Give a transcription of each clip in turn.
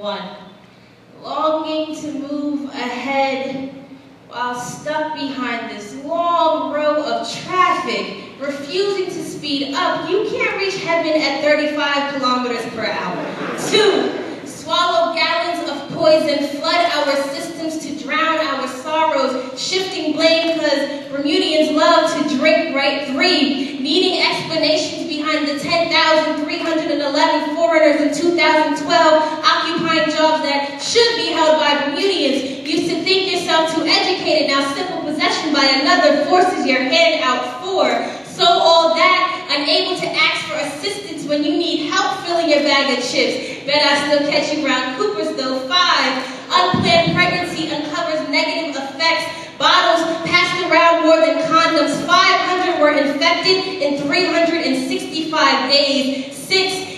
1. Longing to move ahead while stuck behind this long row of traffic, refusing to speed up. You can't reach heaven at 35 kilometers per hour. 2. Swallow gallons of poison, flood our systems to drown our sorrows, shifting blame because Bermudians love to drink right. 3. Needing explanations behind the 10,311 foreigners in 2012 occupying jobs that should be held by Bermudians. Used to think yourself too educated, now simple possession by another forces your hand out for. So all that, unable to ask for assistance when you need help filling your bag of chips. Bet I still catch you around Coopers though. 5. Unplanned pregnancy uncovers negative effects. Bottles passed around more than condoms. 500 were infected in 365 days. 6.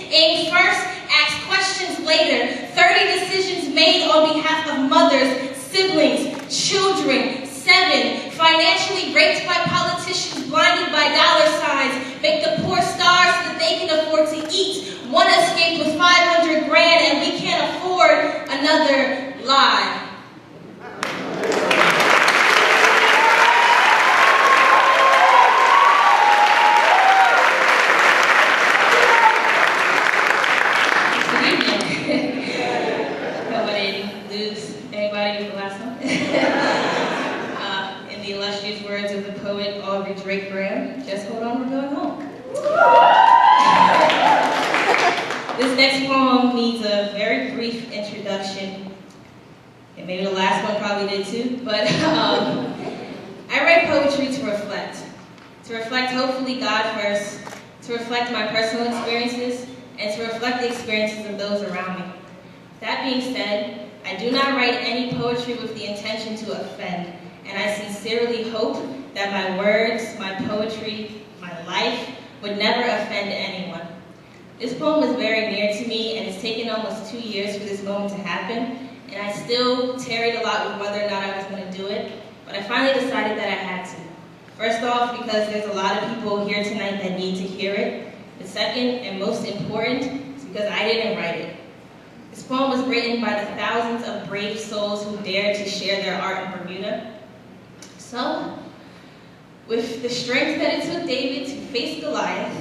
Aim first, ask questions later. 30 decisions made on behalf of mothers, siblings, children. 7. Financially raped by politicians, blinded by dollar signs. Make the poor starve so that they can afford to eat. One escaped with 500 grand and we can't afford another lie. Just hold on, we're going home. This next poem needs a very brief introduction, and maybe the last one probably did too, but I write poetry to reflect hopefully God first, to reflect my personal experiences, and to reflect the experiences of those around me. That being said, I do not write any poetry with the intention to offend, and I sincerely hope that my words, my poetry, my life would never offend anyone. This poem is very near to me, and it's taken almost 2 years for this moment to happen, and I still tarried a lot with whether or not I was going to do it, but I finally decided that I had to. First off, because there's a lot of people here tonight that need to hear it. But second, and most important, is because I didn't write it. This poem was written by the thousands of brave souls who dared to share their art in Bermuda. So, with the strength that it took David to face Goliath,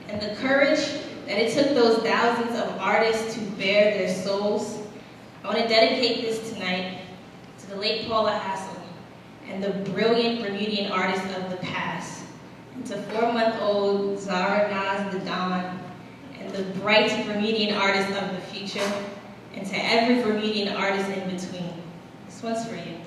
and the courage that it took those thousands of artists to bare their souls, I want to dedicate this tonight to the late Paula Hassel and the brilliant Bermudian artists of the past, and to 4-month-old Zara Naz the Dawn, and the bright Bermudian artists of the future, and to every Bermudian artist in between. This one's for you.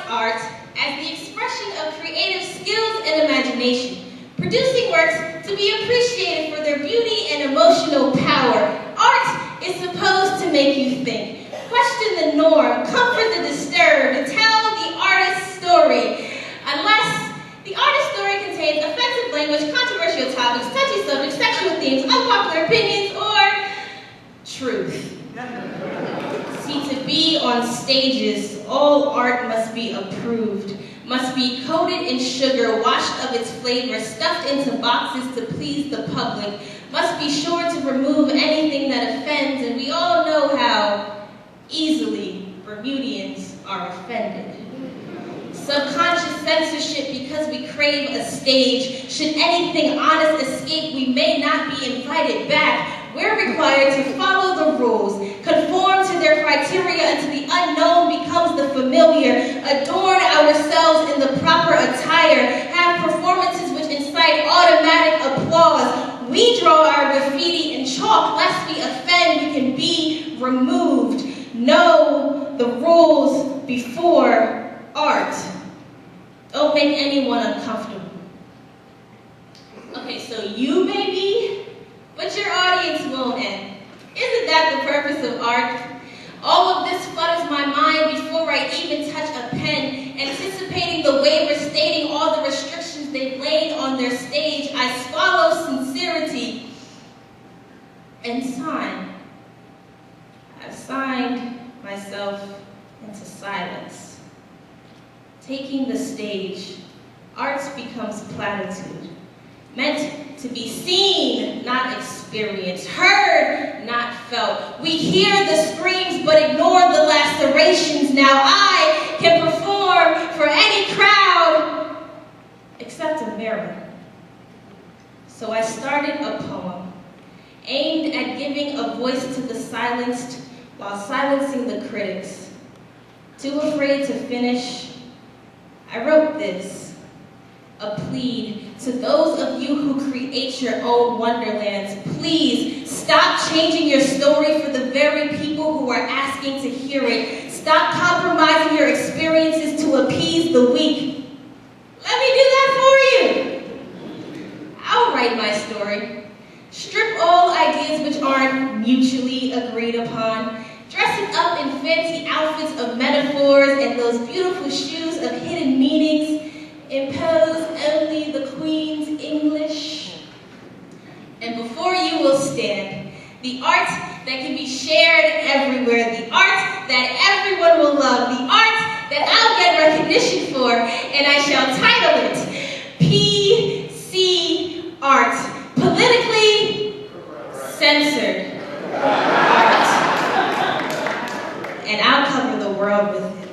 Art as the expression of creative skills and imagination, producing works to be appreciated for their beauty and emotional power. Art is supposed to make you think, question the norm, comfort the disturbed, and tell the artist's story. Unless the artist's story contains offensive language, controversial topics, touchy subjects, sexual themes, unpopular opinions, or truth. See, to be on stages, all art must be approved, must be coated in sugar, washed of its flavor, stuffed into boxes to please the public, must be sure to remove anything that offends, and we all know how easily Bermudians are offended. Subconscious censorship because we crave a stage. Should anything honest escape, we may not be invited back. We're required to follow the rules, conform to their criteria until the unknown becomes the familiar, adorn ourselves in the proper attire, have performances which incite automatic applause. We draw our graffiti in chalk, lest we offend, we can be removed. Know the rules before art. Don't make anyone uncomfortable. Okay, so you may be, but your audience won't end. Isn't that the purpose of art? All of this flutters my mind before I even touch a pen, anticipating the waiver stating all the restrictions they've laid on their stage. I swallow sincerity and sign. I've signed myself into silence. Taking the stage, art becomes platitude. meant to be seen, not experienced, heard, not felt. We hear the screams but ignore the lacerations. Now I can perform for any crowd except a mirror. So I started a poem aimed at giving a voice to the silenced while silencing the critics. Too afraid to finish, I wrote this, a plea to those of you who create your own wonderlands. Please stop changing your story for the very people who are asking to hear it. Stop compromising your experiences to appease the weak. Let me do that for you. I'll write my story. Strip all ideas which aren't mutually agreed upon. Dress it up in fancy outfits of metaphors and those beautiful shoes of hidden meanings. Impose only the Queen's English. And before you will stand, the art that can be shared everywhere, the art that everyone will love, the art that I'll get recognition for, and I shall title it PC Art, Politically Censored Art. And I'll cover the world with it.